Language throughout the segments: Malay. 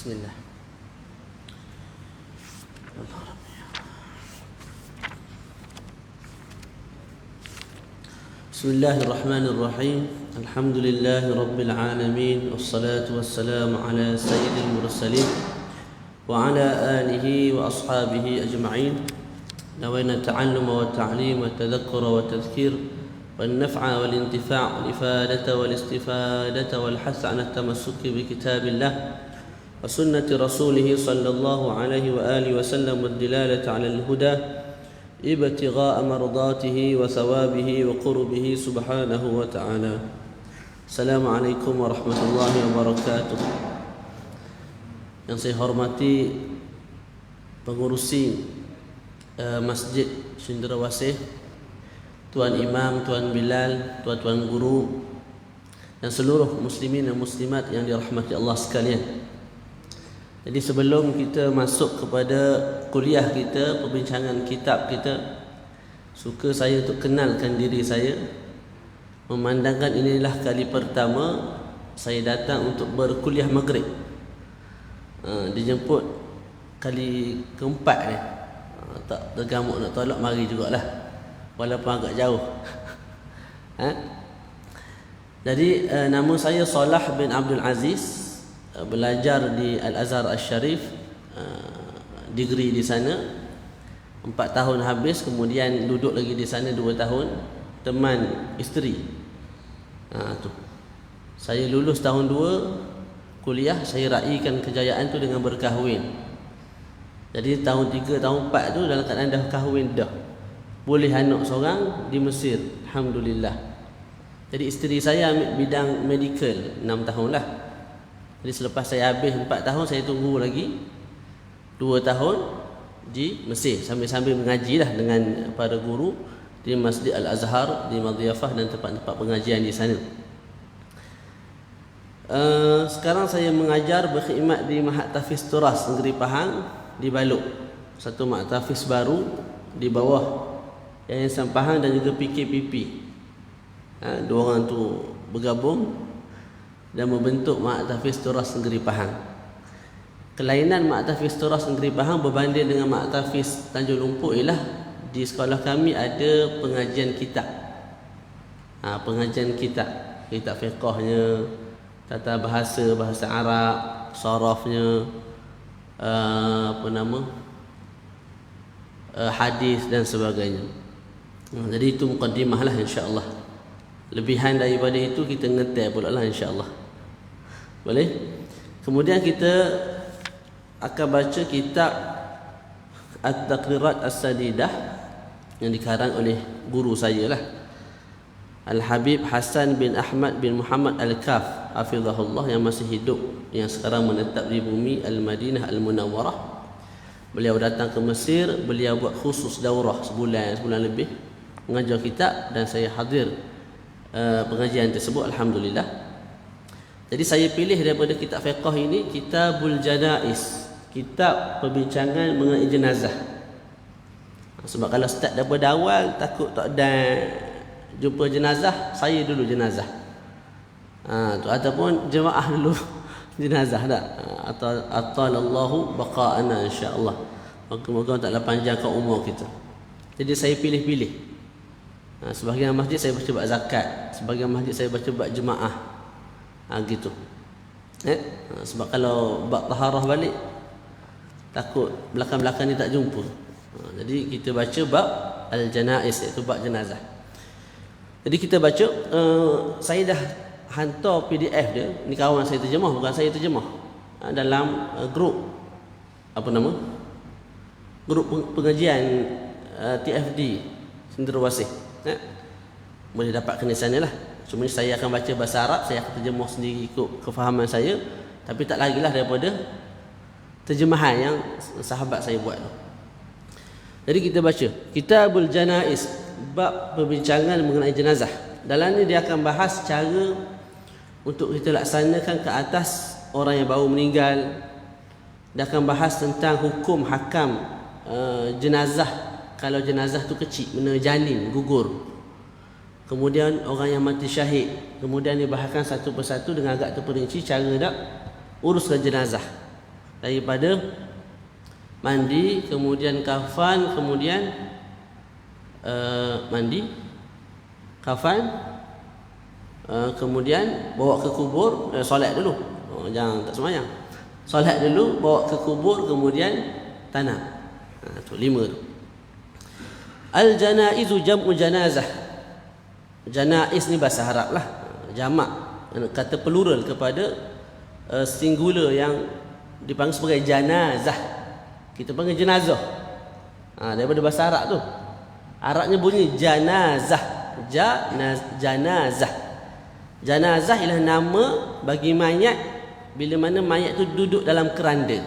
Bismillah. Bismillahirrahmanirrahim. Alhamdulillahi rabbil alamin, wassalatu wassalamu ala sayyidil mursalin wa ala alihi wa ashabihi ajma'in. Nawayna ta'alluma wa ta'lim wa tadhakkura wa tadhkir والنفع والانتفاع والإفادة والاستفادة والحث على التمسك بكتاب الله وسنة رسوله صلى الله عليه وآله وسلم والدلالة على الهدى ابتغاء مرضاته وثوابه وقربه سبحانه وتعالى. السلام عليكم ورحمة الله وبركاته. Yang saya hormati pengurusi Masjid Cendrawasih, Tuan Imam, Tuan Bilal, Tuan-tuan guru dan seluruh muslimin dan muslimat yang dirahmati Allah sekalian. Jadi sebelum kita masuk kepada kuliah kita, perbincangan kitab kita, suka saya untuk kenalkan diri saya. Memandangkan inilah kali pertama saya datang untuk berkuliah maghrib. Dijemput kali keempat ni. Tak tergamuk nak tolak mari jugalah. Walaupun agak jauh. Jadi nama saya Salah bin Abdul Aziz, belajar di Al-Azhar Al-Syarif, degree di sana 4 tahun habis, kemudian duduk lagi di sana 2 tahun, teman isteri. Tu. Saya lulus tahun 2 kuliah, saya raikan kejayaan tu dengan berkahwin. Jadi tahun 3, tahun 4 tu dalam keadaan dah kahwin dah. Boleh anak seorang di Mesir, alhamdulillah. Jadi isteri saya ambil bidang medical 6 tahun lah. Jadi selepas saya habis 4 tahun, saya tunggu lagi 2 tahun di Mesir, sambil-sambil mengaji lah dengan para guru di Masjid Al-Azhar, di Madhiyafah dan tempat-tempat pengajian di sana. Sekarang saya mengajar berkhidmat di Mahat Tahfiz Turas Negeri Pahang di Balok. Satu Mahat Tahfiz baru di bawah Yayasan Pahang dan juga PKPP. Dua orang tu bergabung dan membentuk Mahat Tahfiz Turas Negeri Pahang. Kelainan Mahat Tahfiz Turas Negeri Pahang berbanding dengan Mahat Tahfiz Tanjung Lumpur ialah di sekolah kami ada pengajian kitab. Pengajian kitab, kitab fiqahnya, tata bahasa, bahasa Arab, sarafnya, hadis dan sebagainya. Jadi itu mukaddimah lah, insya-Allah. Lebihan daripada itu kita ngetel pula lah, insya-Allah. Boleh? Kemudian kita akan baca kitab At-Taqrirat As-Sadidah yang dikarang oleh guru saya lah, Al-Habib Hasan bin Ahmad bin Muhammad Al-Kaf hafizahullah, yang masih hidup, yang sekarang menetap di bumi Al-Madinah Al-Munawwarah. Beliau datang ke Mesir, beliau buat khusus daurah sebulan lebih mengajar kitab, dan saya hadir pengajian tersebut, alhamdulillah. Jadi saya pilih daripada kitab fiqh ini Kitabul Janaiz, kitab perbincangan mengenai jenazah. Sebab kalau start daripada awal takut tak ada jumpa jenazah, saya dulu jenazah. Ataupun jemaah dulu jenazah dah. Atalallahu baqa'ana, insya-Allah. Moga-moga taklah panjangkan umur kita. Jadi saya pilih-pilih. Sebahagian masjid saya baca bab zakat, sebahagian masjid saya baca bab jemaah. Gitu. Sebab kalau bab taharah balik takut belakang-belakang ni tak jumpa. Jadi kita baca bab al-janaiz, iaitu bab jenazah. Jadi kita baca, saya dah hantar PDF dia, ni kawan saya terjemah, bukan saya terjemah, dalam grup grup pengajian TFD Cendrawasih. Boleh dapat kena sana lah. Cuma saya akan baca bahasa Arab, saya akan terjemah sendiri ikut kefahaman saya, tapi tak lagi lah daripada terjemahan yang sahabat saya buat. Jadi kita baca Kitabul Janaiz, bab perbincangan mengenai jenazah. Dalam ni dia akan bahas cara untuk kita laksanakan ke atas orang yang baru meninggal. Dia akan bahas tentang hukum hakam jenazah kalau jenazah tu kecil, benda janin, gugur. Kemudian orang yang mati syahid, kemudian dibahaskan satu persatu dengan agak terperinci cara nak uruskan jenazah. daripada mandi, kemudian kafan, kemudian mandi, kafan, kemudian bawa ke kubur, solat dulu. Jangan tak sembahyang. Solat dulu, bawa ke kubur, kemudian tanam. Tu 5 tu. Al-janaizu jam'u janazah. Janaiz ni bahasa Arab lah, jamak, kata plural kepada singular yang dipanggil sebagai janazah. Kita panggil jenazah. Daripada bahasa Arab tu. Arabnya bunyi janazah. Janazah. Janazah ialah nama bagi mayat bila mana mayat tu duduk dalam keranda.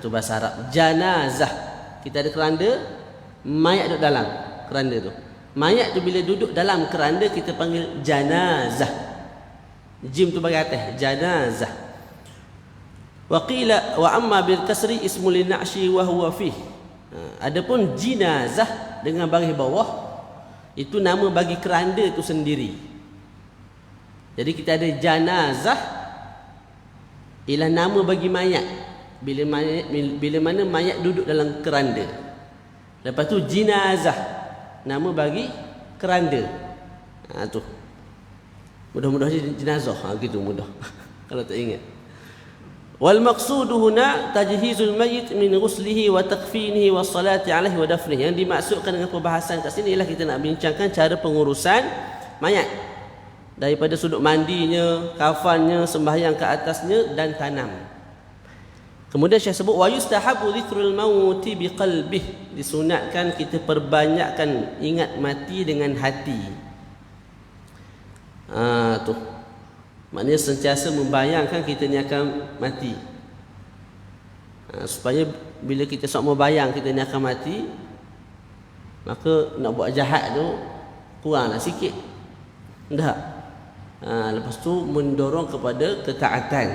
Tu bahasa Arab. Janazah. Kita ada keranda, mayat duduk dalam keranda tu. Mayat tu bila duduk dalam keranda kita panggil janazah. Jim tu bagi atas, janazah. Wa qila wa amma bil kasri ismu lin na'shi wa huwa fih. Adapun jinazah dengan baris bawah itu nama bagi keranda itu sendiri. Jadi kita ada janazah ialah nama bagi mayat bila mana mayat duduk dalam keranda. Lepas tu jinazah nama bagi keranda. Tu mudah-mudahan jenazah gitu mudah kalau tak ingat. Wal maqsudu huna tajhizul mayyit min ghuslihi wa takfinihi wa salati alaihi wa dafnihi. Yang dimaksudkan dengan perbahasan kat sini ialah kita nak bincangkan cara pengurusan mayat daripada sudut mandinya, kafannya, sembahyang ke atasnya dan tanam. Kemudian Syekh sebut wa yustahabu dzikrul mauti biqalbih. Disunatkan kita perbanyakkan ingat mati dengan hati. Tu maknanya sentiasa membayangkan kita ni akan mati. Supaya bila kita sok membayang kita ni akan mati, maka nak buat jahat tu kuranglah sikit. Tak. Lepas tu mendorong kepada ketaatan.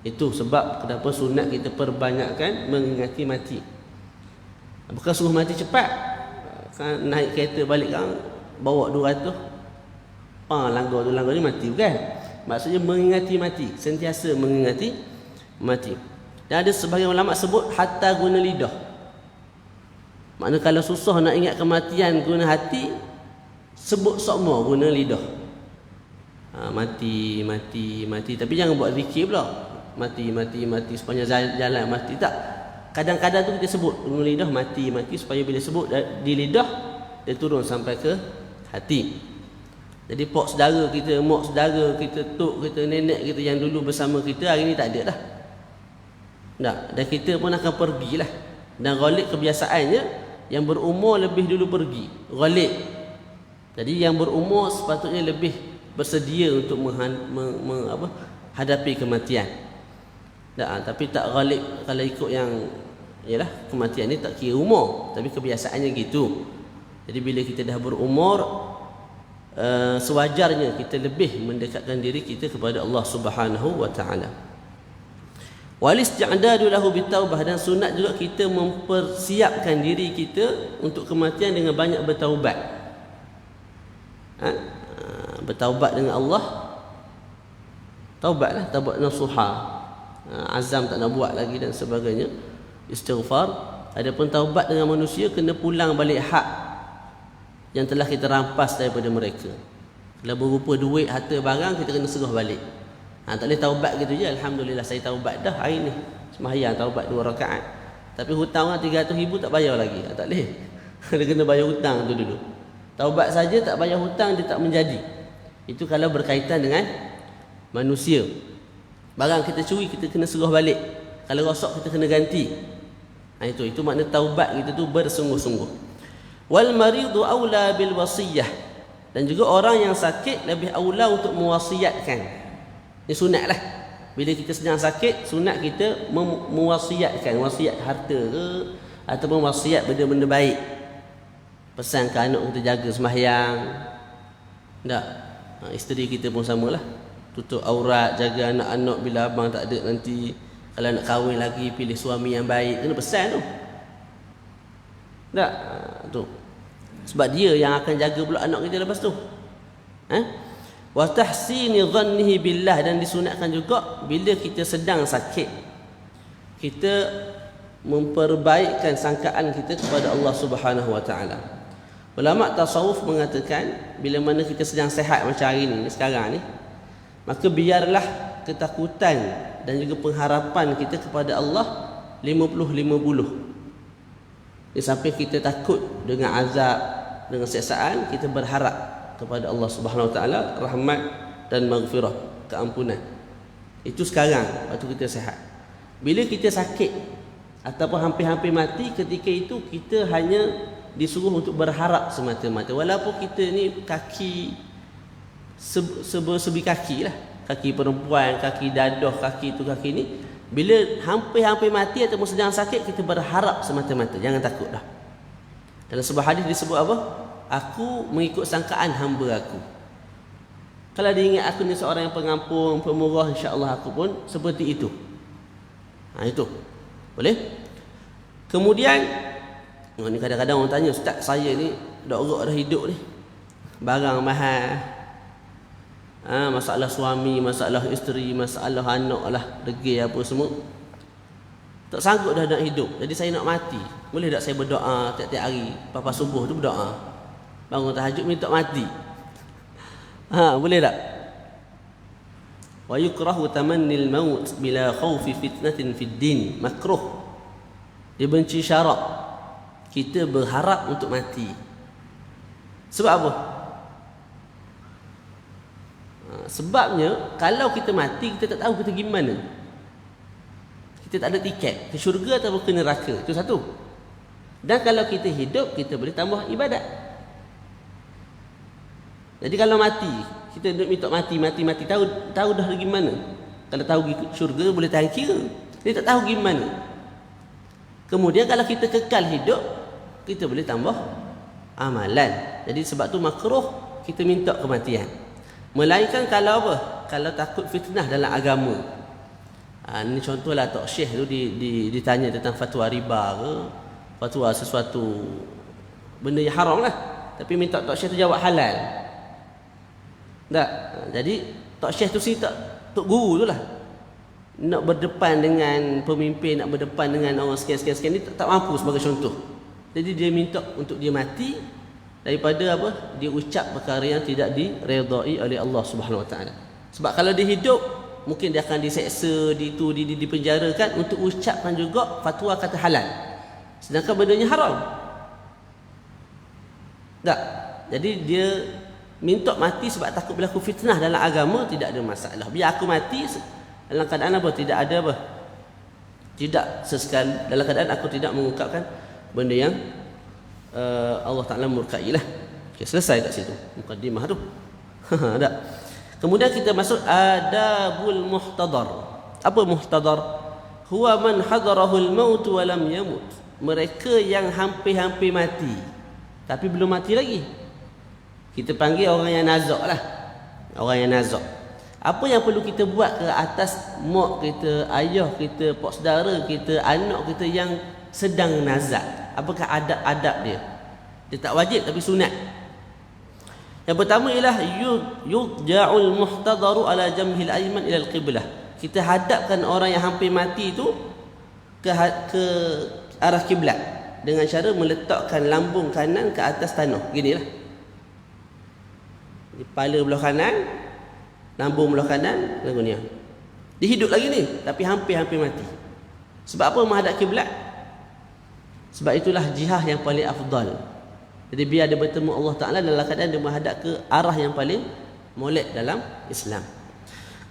Itu sebab kenapa sunat kita perbanyakkan mengingati mati. Bukan suruh mati cepat. Kan naik kereta balik kan bawa 200. Langgar tu langgar ni mati bukan? Maksudnya mengingati mati, sentiasa mengingati mati. Dan ada sebahagian ulama sebut hatta guna lidah. Maknanya kalau susah nak ingat kematian guna hati, sebut sokmo guna lidah. Mati. Tapi jangan buat zikir pula. Mati sepanjang jalan mati. Tak. Kadang-kadang tu kita sebut guna lidah mati supaya bila sebut di lidah dia turun sampai ke hati. Jadi pok saudara kita, mak saudara kita, tok kita, nenek kita yang dulu bersama kita hari ni tak ada dah. Tak. Dan kita pun akan pergilah. Dan ghalib kebiasaannya yang berumur lebih dulu pergi. Ghalib. Jadi yang berumur sepatutnya lebih bersedia untuk hadapi kematian. Tak, tapi tak ghalib kalau ikut yang ialah kematian ni tak kira umur, tapi kebiasaannya gitu. Jadi bila kita dah berumur, sewajarnya kita lebih mendekatkan diri kita kepada Allah Subhanahu wa taala. Wal isti'dadu lahu bitaubah, dan sunat juga kita mempersiapkan diri kita untuk kematian dengan banyak bertaubat. Bertaubat dengan Allah. Taubatlah, taubat nasuha. Azam tak nak buat lagi dan sebagainya. Istighfar. Adapun taubat dengan manusia kena pulang balik hak yang telah kita rampas daripada mereka. Kalau berupa duit, harta, barang, kita kena serah balik. Tak boleh taubat gitu je. Alhamdulillah saya taubat dah hari ni. Sembahyang taubat 2 rakaat. Tapi hutang orang 300,000 tak bayar lagi. Tak boleh. Dia kena bayar hutang tu dulu. Taubat saja tak bayar hutang dia tak menjadi. Itu kalau berkaitan dengan manusia. Barang kita curi kita kena serah balik. Kalau rosak kita kena ganti. Itu makna taubat kita tu bersungguh-sungguh. Wal maridu aula bil wasiyah, dan juga orang yang sakit lebih aula untuk mewasiatkan. Ini sunatlah. Bila kita sedang sakit, sunat kita mewasiatkan, wasiat harta ke ataupun wasiat benda-benda baik. Pesan ke anak kita jaga sembahyang. Tak. Isteri kita pun samalah. Tutup aurat, jaga anak-anak bila abang tak ada nanti. Kalau nak kahwin lagi pilih suami yang baik. Kena pesan tu. Tak. Tu. Sebab dia yang akan jaga pula anak kita lepas tu. Wa tahsini dhannihi billah, dan disunatkan juga bila kita sedang sakit kita memperbaikkan sangkaan kita kepada Allah Subhanahu wa taala. Ulama tasawuf mengatakan bila mana kita sedang sihat macam hari ni sekarang ni, maka biarlah ketakutan dan juga pengharapan kita kepada Allah 50-50. Sampai kita takut dengan azab, dengan siksaan, kita berharap kepada Allah Subhanahu wa taala rahmat dan maghfirah, keampunan. Itu sekarang waktu kita sihat. Bila kita sakit ataupun hampir-hampir mati, ketika itu kita hanya disuruh untuk berharap semata-mata. Walaupun kita ni kaki sebi kaki lah, kaki perempuan, kaki dadah, kaki tu kaki ni, bila hampir-hampir mati ataupun sedang sakit, kita berharap semata-mata, jangan takut dah. Dalam sebuah hadis disebut apa? Aku mengikut sangkaan hamba aku. Kalau dia ingat aku ni seorang yang pengampun, pemurah, insya-Allah aku pun seperti itu. Itu boleh. Kemudian ni kadang-kadang orang tanya, ustaz saya ni dah orok dah hidup ni, barang mahal, masalah suami, masalah isteri, masalah anak lah, degil apa semua, tak sanggup dah nak hidup, jadi saya nak mati. Boleh tak saya berdoa tiap-tiap hari, lepas subuh tu berdoa, bangun tahajud minta mati? Boleh tak? Wa yukrahu tamannil maut bila khawfi fitnatin fid din, makruh, dibenci syarak kita berharap untuk mati. Sebab apa? Sebabnya kalau kita mati, kita tak tahu kita pergi mana. Kita tak ada tiket ke syurga atau ke neraka. Itu satu. Dan kalau kita hidup, kita boleh tambah ibadat. Jadi kalau mati, kita duduk minta mati, tahu dah pergi mana. Kalau tahu pergi syurga, boleh tahan kira. Dia tak tahu pergi mana. Kemudian kalau kita kekal hidup, kita boleh tambah amalan. Jadi sebab tu makruh kita minta kematian. Melainkan kalau apa? Kalau takut fitnah dalam agama. Ini contohlah Tok Syekh tu ditanya tentang fatwa riba ke, fatwa sesuatu benda yang haram lah, tapi minta Tok Syekh tu jawab halal. Tak? Jadi Tok Syekh tu Tok Guru tu lah, nak berdepan dengan pemimpin, nak berdepan dengan orang sekian-sekian ni tak mampu sebagai contoh. Jadi dia minta untuk dia mati daripada apa? Dia ucap perkara yang tidak diredai oleh Allah Subhanahu wa taala. Sebab kalau dia hidup, mungkin dia akan diseksa, dipenjarakan untuk ucapkan juga fatwa kata halal, sedangkan bendanya haram. Tak? Jadi dia minta mati sebab takut berlaku fitnah dalam agama, tidak ada masalah. Biar aku mati dalam keadaan apa? Tidak ada apa? Tidak sesekali, dalam keadaan aku tidak mengungkapkan benda yang Allah Ta'ala murkai lah. Okay, selesai kat situ mukadimah tu. Tak? Kemudian kita masuk adabul muhtadar. Apa muhtadar? Huwa man hadarahul maut wa lam yamut. Mereka yang hampir-hampir mati tapi belum mati lagi, kita panggil orang yang nazak lah. Orang yang nazak. Apa yang perlu kita buat ke atas mak kita, ayah kita, pak saudara kita, anak kita yang sedang nazak? Apakah adab-adab dia? Dia tak wajib tapi sunat. Yang pertama ialah yudja'ul muhtadaru ala jamhil ayman ila al-qiblah. Kita hadapkan orang yang hampir mati itu ke arah kiblat dengan cara meletakkan lambung kanan ke atas tanah. Ginilah. Kepala belah kanan, lambung belah kanan, lagu ni. Dia hidup lagi ni tapi hampir-hampir mati. Sebab apa menghadap kiblat? Sebab itulah jihad yang paling afdal. Jadi biar dia bertemu Allah Ta'ala dalam keadaan dia menghadap ke arah yang paling molek dalam Islam.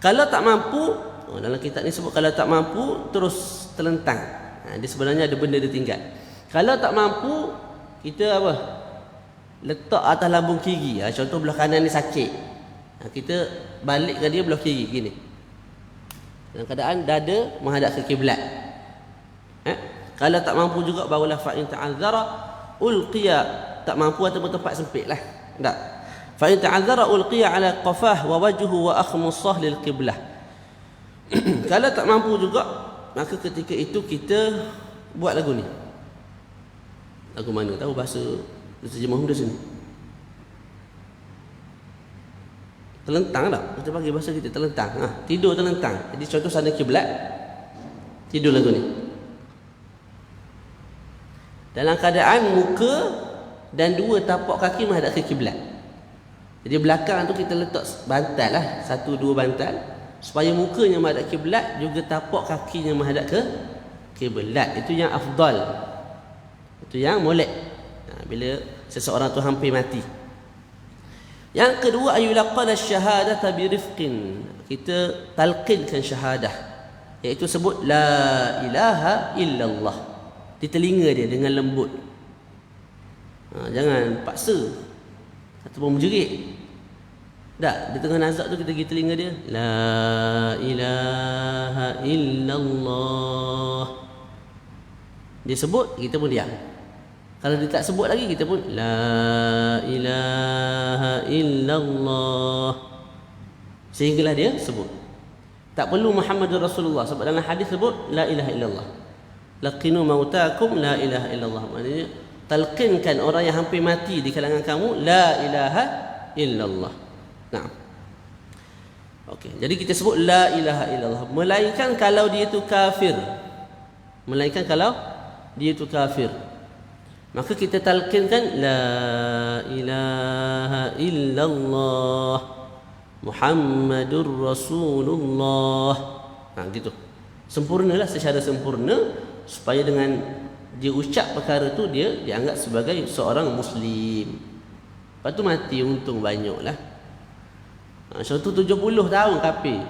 Kalau tak mampu, dalam kitab ni sebut kalau tak mampu terus terlentang. Dia sebenarnya ada benda dia tinggal. Kalau tak mampu, kita apa? Letak atas lambung kiri. Contoh belah kanan ni sakit, kita balikkan dia belah kiri gini. Dalam keadaan dada menghadap ke kiblat. Kalau tak mampu juga, barulah fa in ta'azzara ulqiya, tak mampu ataupun tempat sempit lah. Tak. Fa in ta'azzara ulqiya ala qafah wa wajhu wa akhmussah lil qiblah. Kalau tak mampu juga, maka ketika itu kita buat lagu ni. Lagu mana? Tahu bahasa terjemah muda sini? Terlentang tak? Kita panggil bahasa kita terlentang. Tidur terlentang. Jadi contoh sana kiblat. Tidur lagu ni. Dalam keadaan muka dan dua tapak kaki menghadap ke kiblat. Jadi belakang tu kita letak bantal lah, 1-2 bantal, supaya mukanya menghadap kiblat, juga tapak kakinya menghadap ke kiblat. Itu yang afdal. Itu yang molek. Bila seseorang tu hampir mati. Yang kedua, ayulaqana syahadata birifqin. Kita talqinkan syahadah, iaitu sebut la ilaha illallah di telinga dia dengan lembut. Jangan paksa ataupun menjerit. Tak, di tengah nazak tu kita pergi telinga dia, la ilaha illallah. Dia sebut, kita pun diam. Kalau dia tak sebut lagi, kita pun la ilaha illallah, sehinggalah dia sebut. Tak perlu Muhammadur Rasulullah, sebab dalam hadis sebut la ilaha illallah. Laqinu mautakum la ilaha illallah. Maknanya talqinkan orang yang hampir mati di kalangan kamu la ilaha illallah. Nah. Okey, jadi kita sebut la ilaha illallah, melainkan kalau dia itu kafir. Melainkan kalau dia itu kafir, maka kita talqinkan la ilaha illallah Muhammadur Rasulullah. Gitu. Sempurnalah secara sempurna, supaya dengan dia ucap perkara tu dia dianggap sebagai seorang muslim. Lepas tu mati untung banyaklah. Contoh 70 tahun kafir,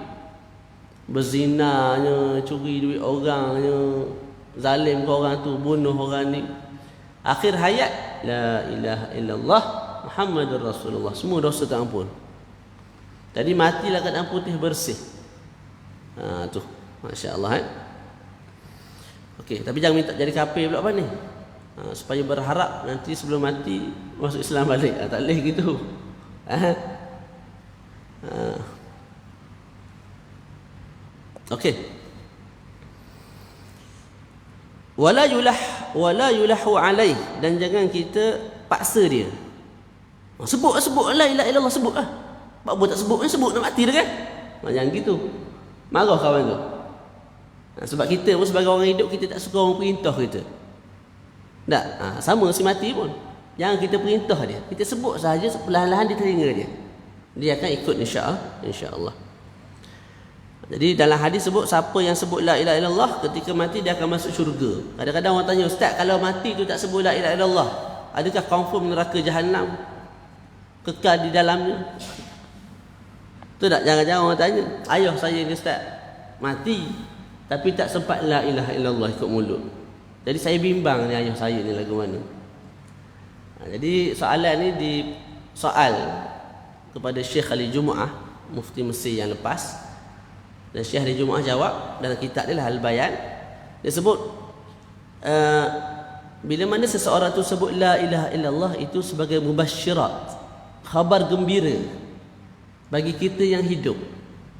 berzinanya, curi duit orangnya, zalim ke orang tu, bunuh orang ni. Akhir hayat la ilaha illallah Muhammadur Rasulullah, semua dosa terampun. Jadi matilah keadaan putih bersih. Tu masya-Allah. Okey, tapi jangan minta jadi kafir pula apa ni? Supaya berharap nanti sebelum mati masuk Islam balik. Tak boleh gitu. Okey. Wala yulahu alaih, dan jangan kita paksa dia. Sebut la ilaha illallah, sebut lah. Apa tak sebut nak mati dah kan? Jangan gitu. Marah kawan tu. Sebab kita pun sebagai orang hidup, kita tak suka orang perintah kita. Tak? Sama si mati pun, jangan kita perintah dia. Kita sebut sahaja perlahan-lahan di telinga dia, dia akan ikut insya-Allah. Jadi dalam hadis sebut, siapa yang sebut la ilaha illallah ketika mati dia akan masuk syurga. Kadang-kadang orang tanya, ustaz, kalau mati tu tak sebut la ilaha illallah, adakah confirm neraka jahanam, kekal di dalamnya? Tu tak, jangan-jangan orang tanya, ayah saya ni ustaz mati tapi tak sempat la ilaha illallah ikut mulut. Jadi saya bimbang ni ayah saya ni lagu mana. Jadi soalan ni soal kepada Syekh Ali Jumu'ah, mufti Mesir yang lepas. Dan Syekh Ali Jumu'ah jawab dalam kitab dia lah Al-Bayan. Dia sebut bila mana seseorang tu sebut la ilaha illallah, itu sebagai mubasyirat, khabar gembira bagi kita yang hidup.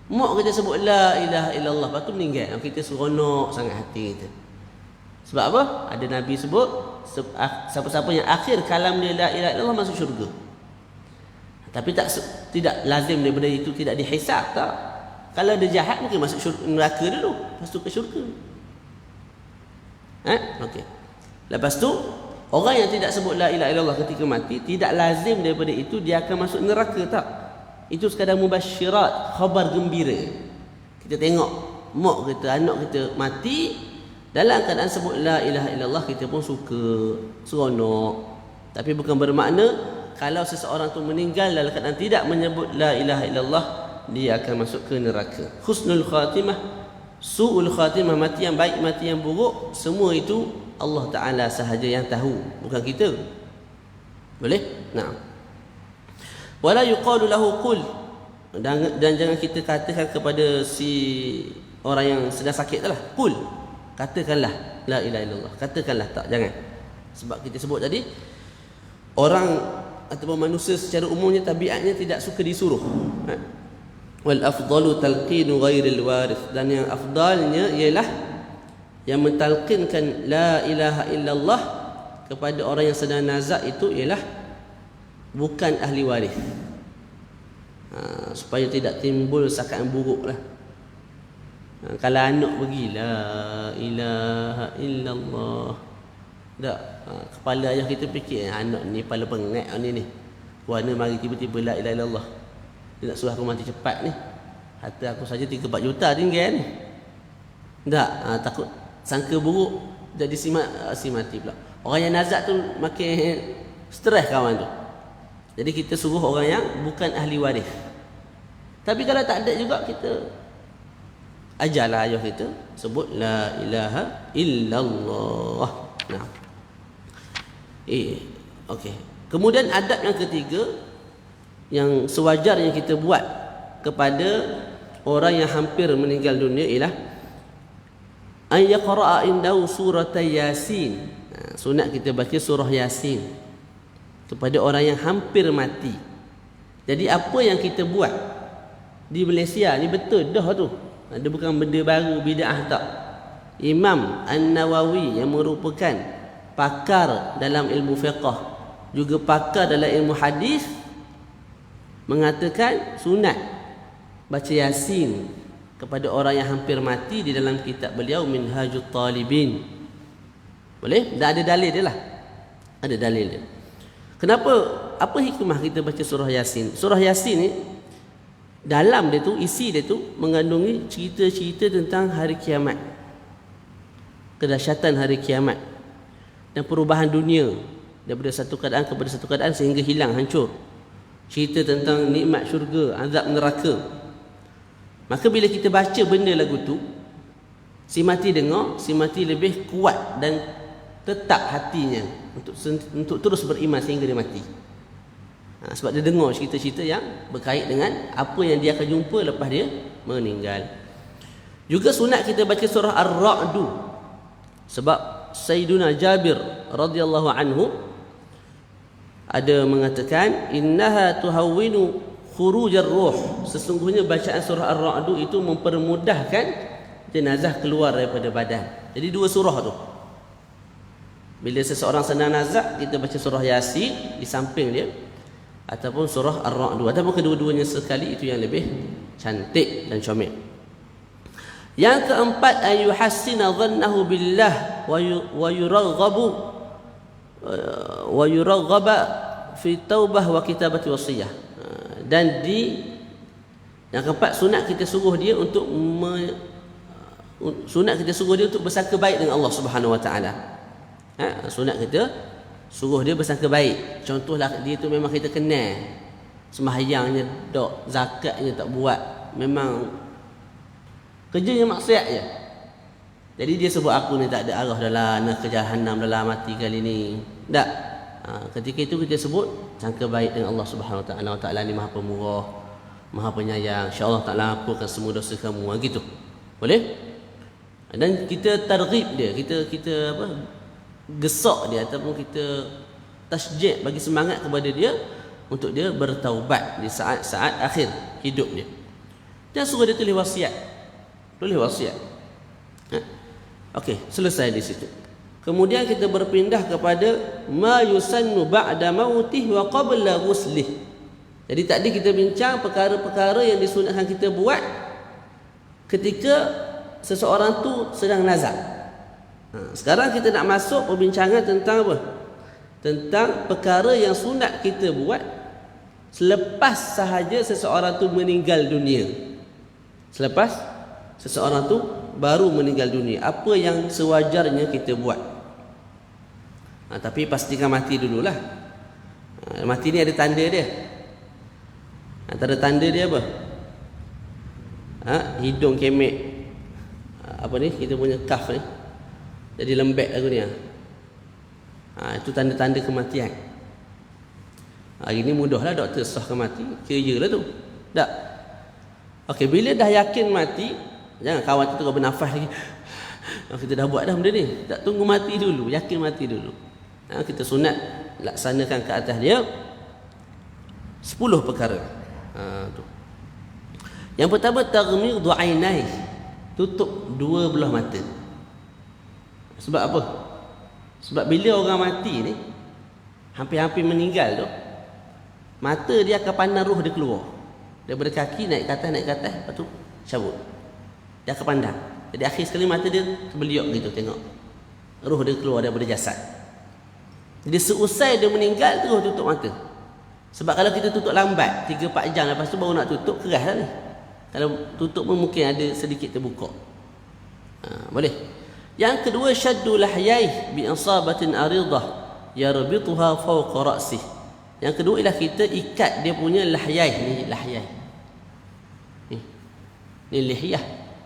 Mak kita sebut la ilaha illallah, lepas tu meninggal, kita seronok sangat hati kita. Sebab apa? Ada Nabi sebut, siapa-siapa yang akhir kalam dia la ilaha illallah masuk syurga. Tapi tidak lazim daripada itu tidak dihisab, tak. Kalau dia jahat mungkin masuk neraka dulu, lepas tu ke syurga. Okey. Lepas tu orang yang tidak sebut la ilaha illallah ketika mati, tidak lazim daripada itu dia akan masuk neraka, tak. Itu sekadar mubasyirat, khabar gembira. Kita tengok mak kita, anak kita mati dalam keadaan sebut la ilaha illallah, kita pun suka, seronok. Tapi bukan bermakna kalau seseorang tu meninggal dalam keadaan tidak menyebut la ilaha illallah, dia akan masuk ke neraka. Husnul khatimah, su'ul khatimah, mati yang baik, mati yang buruk, semua itu Allah Ta'ala sahaja yang tahu, bukan kita. Boleh? Nah. Wala yuqalu lahu qul, dan jangan kita katakan kepada si orang yang sedang sakit tu lah, qul, katakanlah la ilaha illallah, katakanlah, tak, jangan. Sebab kita sebut tadi, orang ataupun manusia secara umumnya tabiatnya tidak suka disuruh. Wal afdalu talqinu ghairil warith, dan yang afdalnya ialah yang mentalqinkan la ilaha illallah kepada orang yang sedang nazak itu ialah bukan ahli waris, supaya tidak timbul sangkaan buruk lah. Kalau anak pergi la ilaha illallah, tak, kepala ayah kita fikir anak ni kepala pengek ni. Warna mari tiba-tiba la ilaha illallah. Dia nak suruh aku mati cepat ni. Harta aku saja 3-4 juta tinggal ni. Tak, takut sangka buruk jadi si mati pula. Orang yang nazak tu makin stres kawan tu. Jadi kita suruh orang yang bukan ahli waris. Tapi kalau tak ada juga, kita ajarlah ayah kita sebut la ilaha illallah. Nah. Okey. Kemudian adab yang ketiga yang sewajarnya kita buat kepada orang yang hampir meninggal dunia ialah an yaqra'a indahu surah Yasin. Sunat kita baca surah Yasin kepada orang yang hampir mati. Jadi apa yang kita buat di Malaysia ni betul dah tu. Dia bukan benda baru, bid'ah tak. Imam An-Nawawi yang merupakan pakar dalam ilmu fiqh, juga pakar dalam ilmu hadis, mengatakan sunat baca Yasin kepada orang yang hampir mati di dalam kitab beliau Minhajut Talibin. Boleh? Dan ada dalil dia lah. Ada dalil dia. Kenapa? Apa hikmah kita baca surah Yasin? Surah Yasin ni dalam dia tu, isi dia tu mengandungi cerita-cerita tentang hari kiamat, kedahsyatan hari kiamat dan perubahan dunia daripada satu keadaan kepada satu keadaan sehingga hilang, hancur. Cerita tentang nikmat syurga, azab neraka. Maka bila kita baca benda lagu tu, si mati dengar, si mati lebih kuat dan tetap hatinya untuk terus beriman sehingga dia mati. Sebab dia dengar cerita-cerita yang berkait dengan apa yang dia akan jumpa lepas dia meninggal. Juga sunat kita baca surah Ar-Ra'du, sebab Sayyiduna Jabir radhiyallahu anhu ada mengatakan innaha tuhawwinu khurujar ruh, sesungguhnya bacaan surah Ar-Ra'du itu mempermudahkan jenazah keluar daripada badan. Jadi dua surah tu. Bila seseorang senang nazak, kita baca surah Yasin di samping dia, ataupun surah Ar-Ra'du, ataupun kedua-duanya sekali, itu yang lebih cantik dan comel. Yang keempat, ayuhassina dhannahu billah wa yuraghaba fi taubah wa kitabati wasiyah. Dan yang keempat, sunat kita suruh dia untuk bersangka baik dengan Allah Subhanahu wa taala. Sunat kita suruh dia bersangka baik. Contohlah dia tu memang kita kenal, sembahyangnya tak, zakatnya tak buat, memang kerjanya maksiat je. Jadi dia sebut aku ni tak ada arah dalam nak ke jahanam dalam mati kali ni. Tak. Ketika itu kita sebut sangka baik dengan Allah Subhanahu wa taala. Allah Taala ni Maha Pemurah, Maha Penyayang. Insya-Allah Taala ampunkan semua dosa kamu. Gitu. Boleh? Dan kita targhib dia, kita apa? Gesak dia ataupun kita tasjid, bagi semangat kepada dia untuk dia bertaubat di saat-saat akhir hidup dia. Dan suruh dia tulis wasiat. Tulis wasiat. Okey, selesai di situ. Kemudian kita berpindah kepada ma yusannu ba'da mautih wa qabla ghuslih. Jadi tadi kita bincang perkara-perkara yang disunatkan kita buat ketika seseorang tu sedang nazak. Sekarang kita nak masuk perbincangan tentang apa? Tentang perkara yang sunat kita buat selepas sahaja seseorang tu meninggal dunia. Selepas seseorang tu baru meninggal dunia, apa yang sewajarnya kita buat? Tapi pastikan mati dululah. Mati ni ada tanda dia. Antara tanda dia apa? Hidung kemek, apa ni, kita punya kaf ni jadi lembek lagu ni. Itu tanda-tanda kematian. Hari ni mudahlah doktor sahkan mati, kira lah tu. Tak. Okey, bila dah yakin mati, jangan kawan tu tengah bernafas lagi. Kita dah buat dah benda ni. Tak, tunggu mati dulu, yakin mati dulu. Kita sunat laksanakan ke atas dia 10 perkara. Tu. Yang pertama, taghmidhu ainai, tutup dua belah mata. Sebab apa? Sebab bila orang mati ni hampir-hampir meninggal tu, mata dia akan pandang roh dia keluar daripada kaki naik ke atas, lepas tu cabut. dia akan pandang. Jadi akhir sekali mata dia terbeliak gitu tengok. Roh dia keluar daripada jasad. Jadi seusai dia meninggal terus tutup mata. Sebab kalau kita tutup lambat 3-4 jam lepas tu baru nak tutup, keras lah ni. Kalau tutup pun mungkin ada sedikit terbuka. Boleh. Yang kedua, syaddu lahyaih bi isabatin aridah yarbituha fawqa ra'sih. Yang kedua ialah kita ikat dia punya lahyaih ni, lahyaih. Ni lihyah,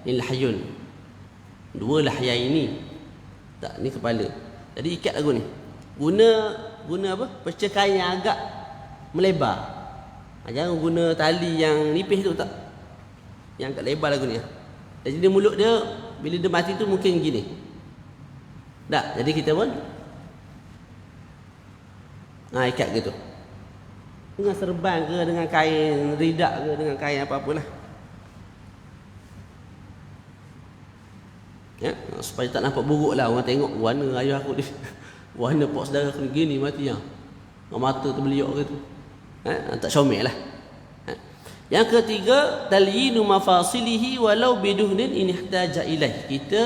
ni lahyun. Dua lahyaih ni. Tak, ni kepala. Jadi ikat lagu ni. Guna apa? Pecah kain yang agak melebar. Jangan guna tali yang nipis tu, tak. Yang agak lebar lagu ni. Jadi dia mulut dia bila dia mati tu mungkin gini. Tak, jadi kita pun ikat gitu. Dengan serban ke, dengan kain ridak ke, dengan kain apa-apalah. Ya, supaya tak nampak buruk lah. Orang tengok warna ayah aku ni, warna pak saudara aku ni gini mati ya. Mata terbeliak gitu. Tak comel lah. Yang ketiga, talyinu mafasilihi walau biduhnin in ihtaja ilaih. Kita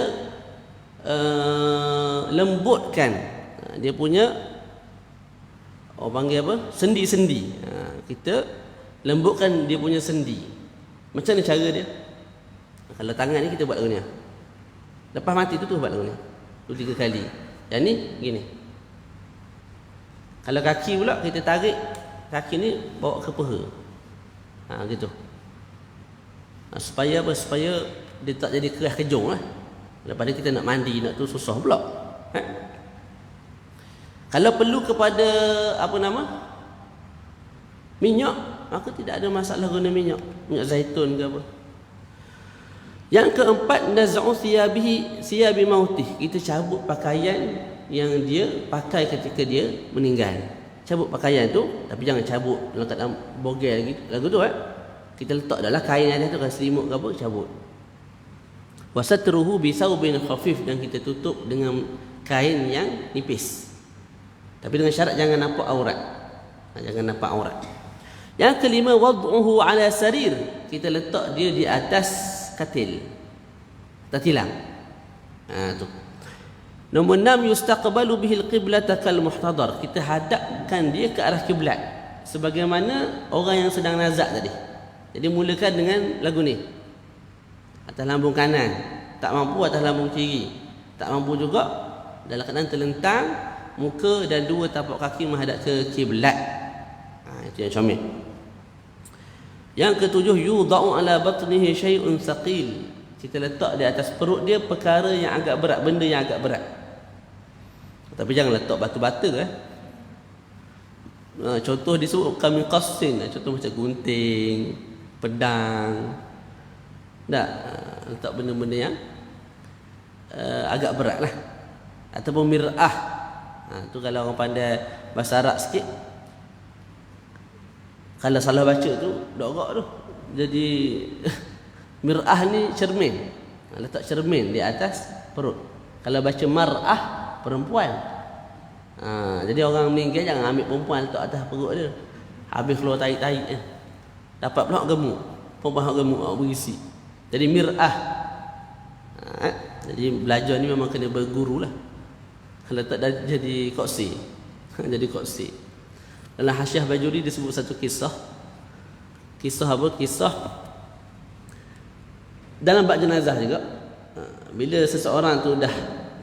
lembutkan dia punya, orang panggil apa? Sendi-sendi. Kita lembutkan dia punya sendi. Macam mana cara dia? Kalau tangan ni kita buat lagu ni. Lepas mati tu buat lagu ni. 2-3 kali. Yang ni gini. Kalau kaki pula kita tarik kaki ni bawa ke peha. Gitu. Supaya apa? Supaya dia tak jadi keras kejung lah. Lepas ni kita nak mandi, nak tu susah pula. Kalau perlu kepada minyak, maka tidak ada masalah guna minyak zaitun ke apa. Yang keempat, naz'u siyabi mautih. Kita cabut pakaian yang dia pakai ketika dia meninggal. Cabut pakaian tu, tapi jangan cabut dalam keadaan bogel lagi. Lagu tu kita letak dalam kain atas tu, kan selimut ke apa, cabut. Wasatruhu bisaubin khafif, dan kita tutup dengan kain yang nipis. Tapi dengan syarat jangan nampak aurat. Jangan nampak aurat. Yang kelima, wad'uhu ala sarir. Kita letak dia di atas katil. Tak tilam. Tu. Nombor 6, yustaqbalu bihil qiblata kal muhtadar. Kita hadapkan dia ke arah kiblat sebagaimana orang yang sedang nazak tadi. Jadi mulakan dengan lagu ni. Atas lambung kanan, tak mampu atas lambung kiri, tak mampu juga dalam keadaan terlentang, muka dan 2 tapak kaki menghadap ke kiblat. Itu yang comel. Yang ketujuh, yudha'u ala batnihi syai'un thaqil. Kita letak di atas perut dia perkara yang agak berat, benda yang agak berat. Tapi jangan letak batu-batu contoh disebut kami qasin, contoh macam gunting, pedang. Tak, letak benda-benda yang agak berat lah. Ataupun mir'ah. Tu kalau orang pandai bahasa Arab sikit, kalau salah baca tu dorak tu. Jadi mir'ah ni cermin. Letak cermin di atas perut. Kalau baca mar'ah, perempuan. Jadi orang meninggal jangan ambil perempuan letak atas perut dia. Habis keluar tahi-tahi. Dapat pula gemuk. Perempuan gemuk berisi. Jadi mir'ah. Jadi belajar ni memang kena berguru lah. Kalau tak jadi koksi. Jadi koksi. Dalam Hasyiah Bajuri disebut satu kisah. Kisah apa? Kisah dalam bab jenazah juga. Bila seseorang tu dah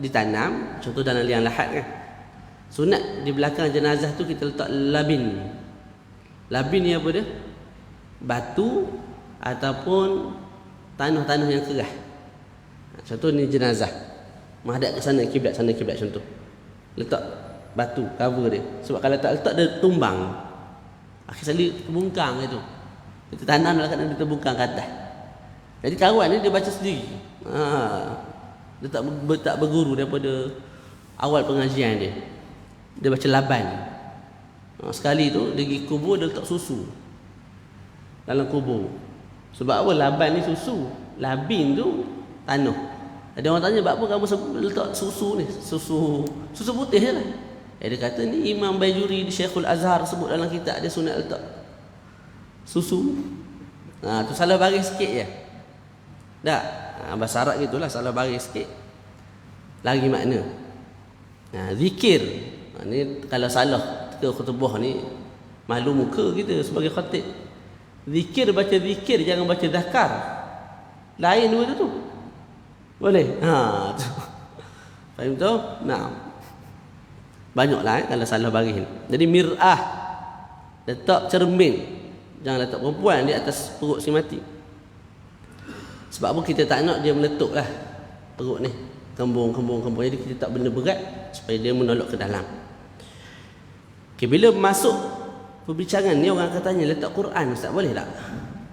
ditanam, contoh dalam liang lahat kan, sunat di belakang jenazah tu kita letak labin. Labin ni apa dia? Batu ataupun tanah-tanah yang keras. Contoh ni jenazah, menghadap ke sana kiblat, sana kiblat contoh. Letak batu cover dia. Sebab kalau tak letak dia tumbang. Akhir sekali terbungkang gitu. Kita tanam dalam keadaan dia terbungkang ke atas. Jadi kawan ni dia baca sendiri. Dia tak berguru daripada awal pengajian dia. Dia baca laban. Sekali tu dia pergi kubur, dia letak susu dalam kubur. Sebab apa? Laban ni susu, labin tu tanah. Ada orang tanya, buat apa kamu letak susu ni? Susu putih je lah. Dia kata ni Imam Bajuri di Syekhul Azhar sebut dalam kitab dia sunat letak susu. Tu salah baris sikit je. Tak, bahasa Arab gitulah, salah baris sikit lagi makna. Zikir ni kalau salah ke khutbah ni malu muka kita sebagai khatib. Zikir, baca zikir, jangan baca zakar. Lain dua tu. Boleh? Tu. Faham tu? Nah. Banyaklah kalau salah baris ni. Jadi mir'ah, letak cermin. Jangan letak perempuan di atas perut si mati. Sebab apa kita tak nak dia meletup lah perut ni, kembung. Jadi kita tak benda berat supaya dia menolak ke dalam. Okay, bila masuk perbincangan ni orang akan tanya, letak Quran Ustaz boleh tak?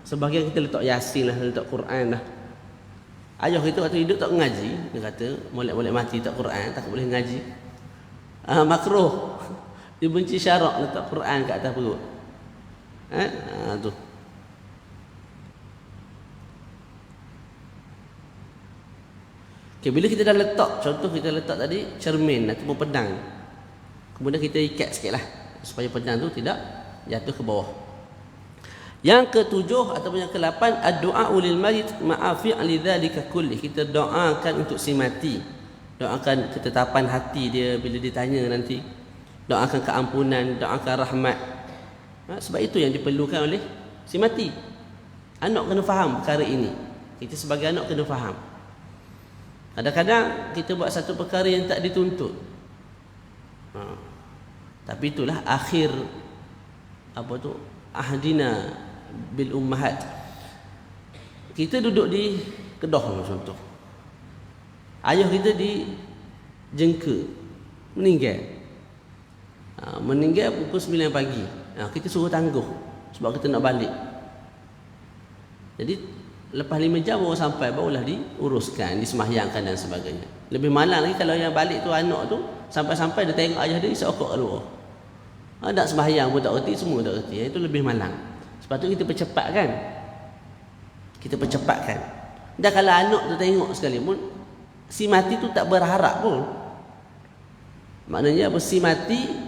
Sebahagian kita letak Yasin lah, letak Quran lah. Ayah kita waktu hidup tak ngaji, dia kata molek-molek mati letak Quran, tak boleh ngaji. Makruh. Dia benci syarak letak Quran kat atas perut. Tu. Okay, bila kita dah letak, contoh kita letak tadi cermin ataupun pedang, kemudian kita ikat sikit lah supaya pedang tu tidak jatuh ke bawah. Yang ketujuh ataupun yang ke-8, ad-du'a lil mayyit ma'a fi'li dzalika kulli. Kita doakan untuk si mati, doakan ketetapan hati dia bila ditanya nanti, doakan keampunan, doakan rahmat. Sebab itu yang diperlukan oleh si mati. Anak kena faham perkara ini. Kita sebagai anak kena faham. Kadang-kadang kita buat satu perkara yang tak dituntut, tapi itulah akhir ahdina bil ummahat. Kita duduk di Kedah contoh, ayah kita dijengka, meninggal pukul 9 pagi. Kita suruh tangguh sebab kita nak balik. Jadi lepas 5 jam baru sampai, barulah diuruskan, disemahyangkan dan sebagainya. Lebih malang lagi kalau yang balik tu anak tu sampai-sampai dia tengok ayah dia seokok keluar. Tak semahyang pun tak reti, semua tak reti. Itu lebih malang. Sebab tu kita percepatkan. Dan kalau anak tu tengok sekali pun, si mati tu tak berharap pun. Maknanya si mati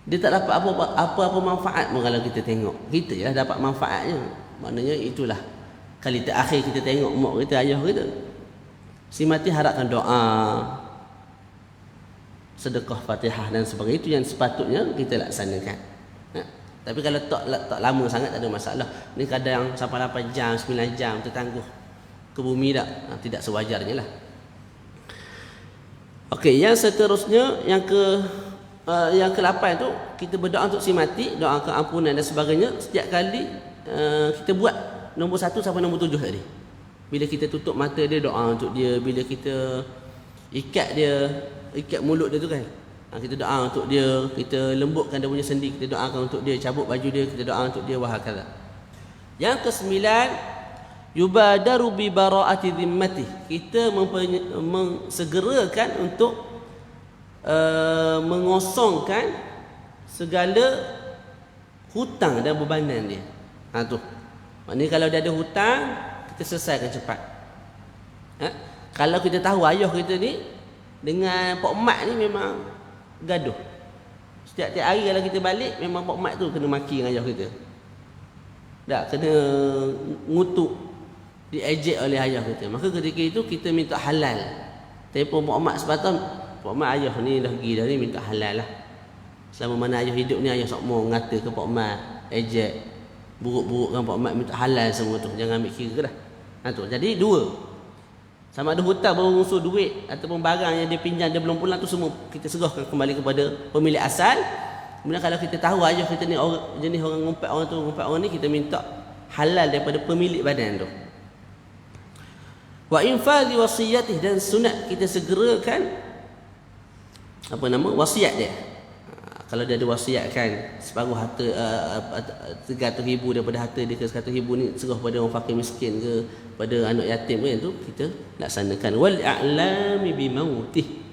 dia tak dapat apa-apa manfaat pun kalau kita tengok. Kita je dapat manfaatnya. Maknanya itulah kali terakhir kita tengok mak kita, ayah kita. Si mati harapkan doa, sedekah Fatihah dan sebagainya. Itu yang sepatutnya kita laksanakan. Tapi kalau tak lama sangat tak ada masalah. Ni kadang sampai 8 jam, 9 jam tertangguh ke bumi tak? Tidak sewajarnya lah. Okey, yang seterusnya yang ke-8 tu kita berdoa untuk si mati, doa keampunan dan sebagainya. Setiap kali kita buat nombor 1 sampai nombor 7 tadi. Bila kita tutup mata dia, doa untuk dia. Bila kita ikat mulut dia tu kan, kita doa untuk dia. Kita lembutkan dia punya sendi, kita doakan untuk dia. Cabut baju dia, kita doa untuk dia. Wahakala. Yang ke-9, yubadaru bi bara'ati dhimmati. Kita mensegerakan untuk mengosongkan segala hutang dan bebanan dia. Tu. Maknanya kalau dia ada hutang, kita selesaikan cepat. Kalau kita tahu ayah kita ni dengan Pak Mat ni memang gaduh. Setiap-tiap hari kalau kita balik, memang Pak Mat tu kena maki dengan ayah kita. Tak, kena ngutuk, diejek oleh ayah kita. Maka ketika itu kita minta halal. Telefon Pak Mat sepatah, Pak Mat ayah ni dah pergi dah ni, minta halal lah. Selama mana ayah hidup ni, ayah sok mau ngata ke Pak Mat, ejek, buruk-burukkan Pak Mat, minta halal semua tu. Jangan ambil kira dah. Tu. Jadi 2. Sama ada hutang baru ngusul duit ataupun barang yang dia pinjam dia belum pulang, tu semua kita serahkan kembali kepada pemilik asal. Kemudian kalau kita tahu ayah kita ni jenis orang ngumpat orang ni, kita minta halal daripada pemilik badan tu. Wa infadhi wasiyatih, dan sunat kita segerakan wasiat dia. Kalau dia ada wasiatkan separuh harta 300,000 daripada harta dia ke 100,000 ni serah pada orang fakir miskin ke, pada anak yatim kan, tu kita laksanakan. Wal a'lami bi mautih,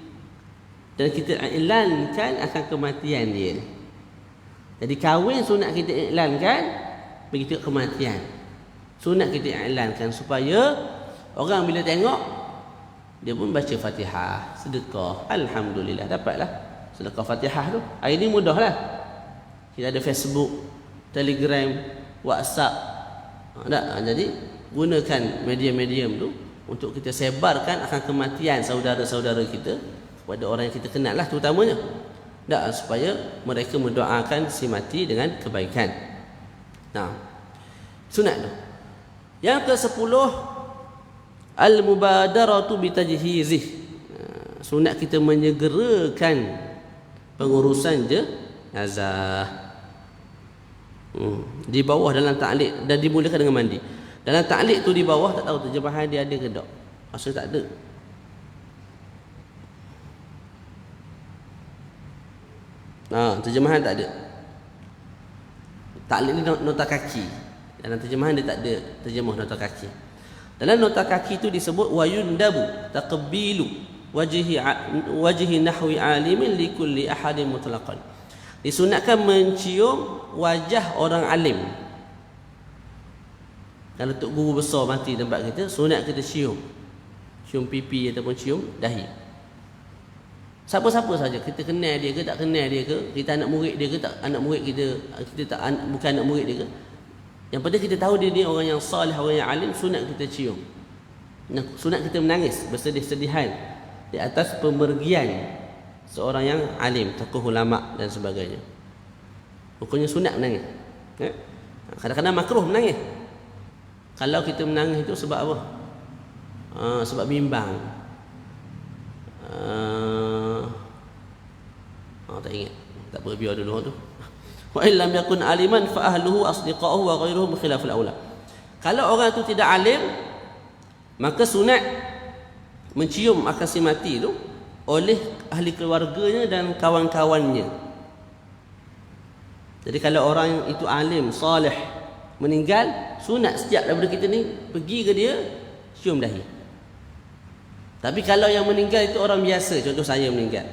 dan kita iklankan akan kematian dia. Jadi kahwin sunat kita iklankan, begitu kematian sunat kita iklankan supaya orang bila tengok dia pun baca Fatihah, sedekah, alhamdulillah dapatlah sedekah Fatihah tu. Hari ni mudahlah. Kita ada Facebook, Telegram, WhatsApp. Jadi gunakan medium-medium tu untuk kita sebarkan akan kematian saudara-saudara kita kepada orang yang kita kenal lah terutamanya. Dan supaya mereka mendoakan si mati dengan kebaikan. Nah, sunat tu. Yang ke-10, al-mubadaratu bitajhizih. Sunat kita menyegerakan pengurusan jenazah. Di bawah dalam ta'liq dan dimulakan dengan mandi. Dalam ta'liq tu di bawah tak tahu terjemahan dia ada ke tak. Maksudnya tak ada. Terjemahan tak ada. Ta'liq ni nota kaki. Dalam terjemahan dia tak ada terjemah nota kaki. Dalam nota kaki tu disebut wa yundabu taqbilu wajhi nahwi alimin likulli ahadin mutlaqan. Disunatkan mencium wajah orang alim. Kalau tok guru besar mati tempat kita, sunat kita cium pipi ataupun cium dahi. Siapa-siapa saja, kita kenal dia ke tak kenal dia ke, kita anak murid dia ke tak anak murid kita tak bukan anak murid dia ke, yang penting kita tahu dia orang yang salih, orang yang alim, sunat kita cium. Sunat kita menangis bersedih-sedihan di atas pemergian seorang yang alim, tokoh ulama dan sebagainya. Hukumnya sunat menangis. Kadang-kadang makruh menangis. Kalau kita menangis itu sebab apa? Sebab bimbang. Tak ingat. Tak apa, biar dulu tu. Wa illam yakun aliman fa ahluhu asdiqahu wa ghairuhum khilaful aula. Kalau orang itu tidak alim, maka sunat mencium akan si mati itu oleh ahli keluarganya dan kawan-kawannya. Jadi kalau orang itu alim, salih, meninggal, sunat setiap daripada kita ni pergi ke dia, cium dahi. Tapi kalau yang meninggal itu orang biasa, contoh saya meninggal,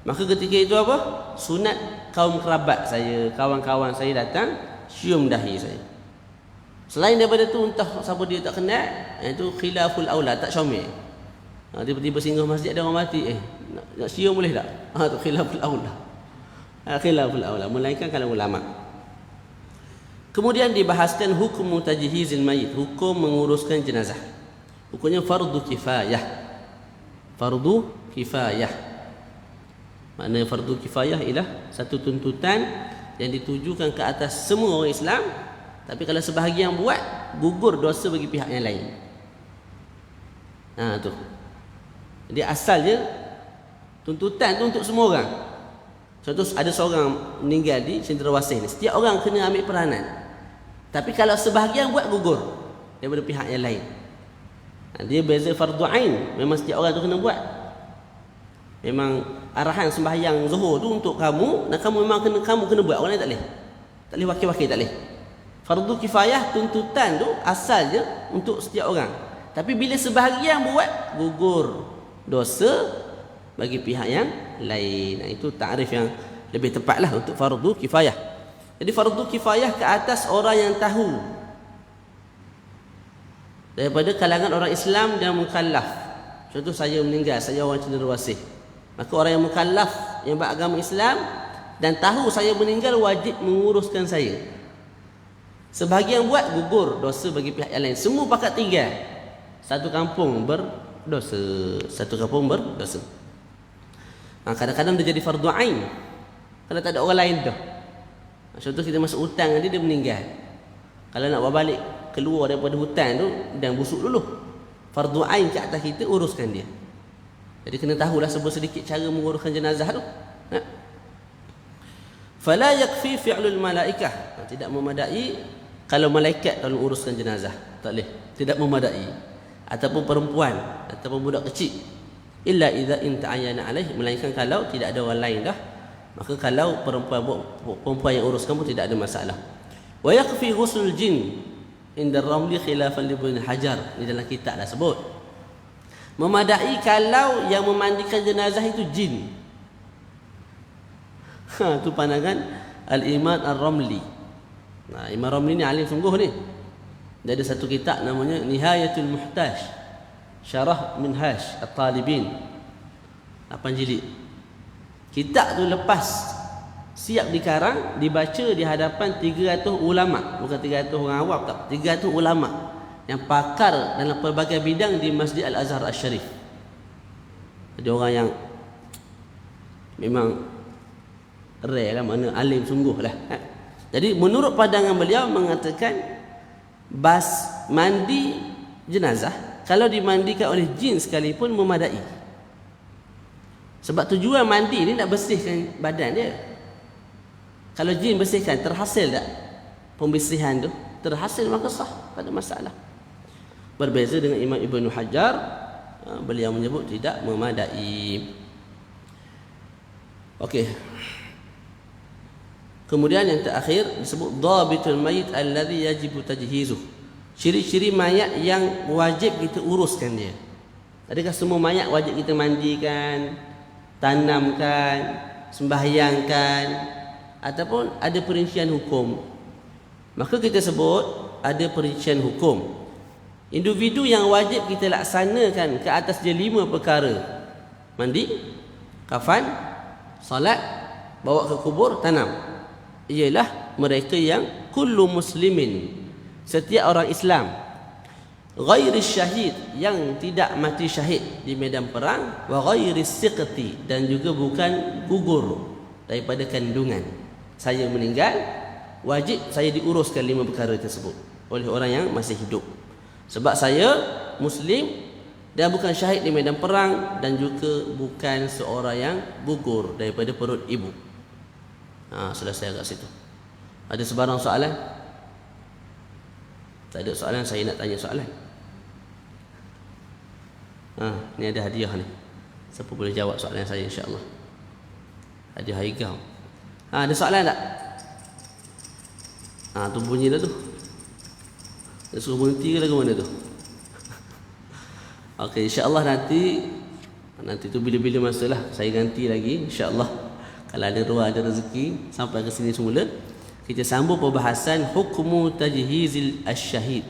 maka ketika itu apa? Sunat kaum kerabat saya, kawan-kawan saya datang, cium dahi saya. Selain daripada tu, entah siapa dia tak kenal, itu khilaful aula, tak syamil. Tiba-tiba singgah masjid ada orang mati, nak cium boleh tak? Tu khilaful aula. Khilaful aula, melainkan kalau ulama. Kemudian dibahaskan hukum tajhizil mayit, hukum menguruskan jenazah. Hukumnya fardu kifayah. Fardu kifayah. Maknanya fardu kifayah ialah satu tuntutan yang ditujukan ke atas semua orang Islam, tapi kalau sebahagian buat, gugur dosa bagi pihak yang lain. Tu. Jadi asalnya tuntutan tu untuk semua orang. Contoh ada seorang meninggal di Cendrawasih ni, setiap orang kena ambil peranan. Tapi kalau sebahagian buat, gugur daripada pihak yang lain. Dia beza fardu ain, memang setiap orang tu kena buat. Memang arahan sembahyang zuhur tu untuk kamu, dan kamu memang kena buat, orang lain tak boleh. Tak boleh wakil-wakil, tak boleh. Fardu kifayah tuntutan tu asalnya untuk setiap orang. Tapi bila sebahagian buat, gugur dosa bagi pihak yang lain. Itu takrif yang lebih tepatlah untuk fardu kifayah. Jadi fardu kifayah ke atas orang yang tahu daripada kalangan orang Islam dan mukallaf. Contoh saya meninggal, saya orang Cendrawasih, maka orang yang mukallaf yang beragama Islam dan tahu saya meninggal wajib menguruskan saya. Sebahagian buat, gugur dosa bagi pihak yang lain. Semua pakat tinggal, satu kampung berdosa, satu kampung berdosa. Kadang-kadang dia jadi fardu ain kalau tak ada orang lain dah. Contoh kita masuk hutang, dia meninggal, kalau nak bawa balik keluar daripada hutan tu dan busuk dulu, fardu ain ke atas kita, uruskan dia. Jadi kena tahulah sedikit cara menguruskan jenazah tu. Fala yakfi fi'lul malaikah, tidak memadai kalau malaikat kalau uruskan jenazah, tak boleh, tidak memadai. Ataupun perempuan ataupun budak kecil, illa idza inta'ayyana alaih, melainkan kalau tidak ada orang lain dah, maka kalau perempuan yang uruskan pun tidak ada masalah. Wa yakfi ghuslul jin inda ramli khilafan li Ibn Hajar, di dalam kitab dah sebut memadai kalau yang memandikan jenazah itu jin. Itu pandangan Al-Imam Ar-Ramli. Imam Ramli ni alim sungguh ni. Dia ada satu kitab namanya Nihayatul Muhtaj Syarah Minhaj At-Talibin, 8 jilid. Kitab tu lepas siap dikarang, dibaca di hadapan 300 ulama, bukan 300 orang awam tak, 300 ulama yang pakar dalam pelbagai bidang di Masjid Al-Azhar Al-Sharif. Ada orang yang memang rare lah, mana alim sungguh lah. Jadi menurut pandangan beliau mengatakan bas mandi jenazah kalau dimandikan oleh jin sekalipun memadai. Sebab tujuan mandi ni nak bersihkan badan dia. Kalau jin bersihkan, terhasil tak pembersihan tu? Terhasil, maka sah, tak ada masalah. Berbeza dengan Imam Ibn Hajar, beliau menyebut tidak memadai. Okey. Kemudian yang terakhir disebut dhabitul mayit alladhi yajibu tajhizuh. Ciri-ciri mayat yang wajib kita uruskan dia. Adakah semua mayat wajib kita mandikan, tanamkan, sembahyangkan, ataupun ada perincian hukum? Maka kita sebut ada perincian hukum. Individu yang wajib kita laksanakan ke atas dia 5 perkara: mandi, kafan, salat, bawa ke kubur, tanam. Ialah mereka yang kullu muslimin, setiap orang Islam, ghairi syahid, yang tidak mati syahid di medan perang, wa ghairi siqti, dan juga bukan gugur daripada kandungan. Saya meninggal, wajib saya diuruskan 5 perkara tersebut oleh orang yang masih hidup. Sebab saya Muslim dan bukan syahid di medan perang, dan juga bukan seorang yang gugur daripada perut ibu. Selesai kat situ. Ada sebarang soalan? Tak ada soalan, saya nak tanya soalan. Ni ada hadiah ni. Siapa boleh jawab soalan saya, insya-Allah? Hadiah Haigau. Ada soalan tak? Tu bunyi dah tu. Dia suruh berhenti ke lagu mana tu? Okey, insya-Allah nanti tu bila-bila masalah saya ganti lagi, insya-Allah. Kalau ada ruang, ada rezeki, sampai ke sini semula, kita sambung perbahasan hukmu tajhizil asyahid.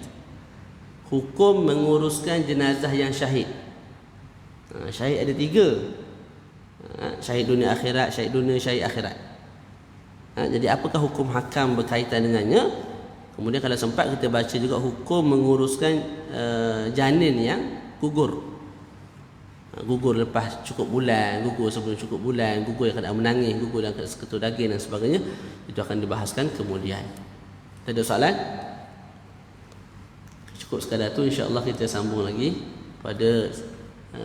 Hukum menguruskan jenazah yang syahid. Syahid ada 3. Syahid dunia akhirat, syahid dunia, syahid akhirat. Jadi apakah hukum hakam berkaitan dengannya? Kemudian kalau sempat kita baca juga hukum menguruskan janin yang gugur. Gugur lepas cukup bulan, gugur sebelum cukup bulan, gugur yang keadaan menangis, gugur yang keadaan seketul daging dan sebagainya. Itu akan dibahaskan kemudian. Tak ada soalan? Cukup sekadar tu, insya-Allah kita sambung lagi pada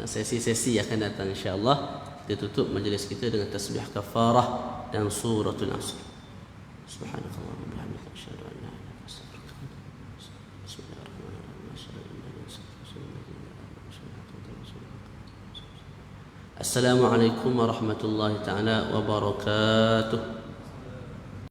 sesi-sesi yang akan datang, insya-Allah. Kita tutup majlis kita dengan tasbih kafarah dan suratul Asr. Subhanallah wa bihamdihi, asyhadu an la ilaha illa anta, astaghfiruka wa atubu ilaik. Bismillahirrahmanirrahim. Assalamualaikum warahmatullahi taala wabarakatuh.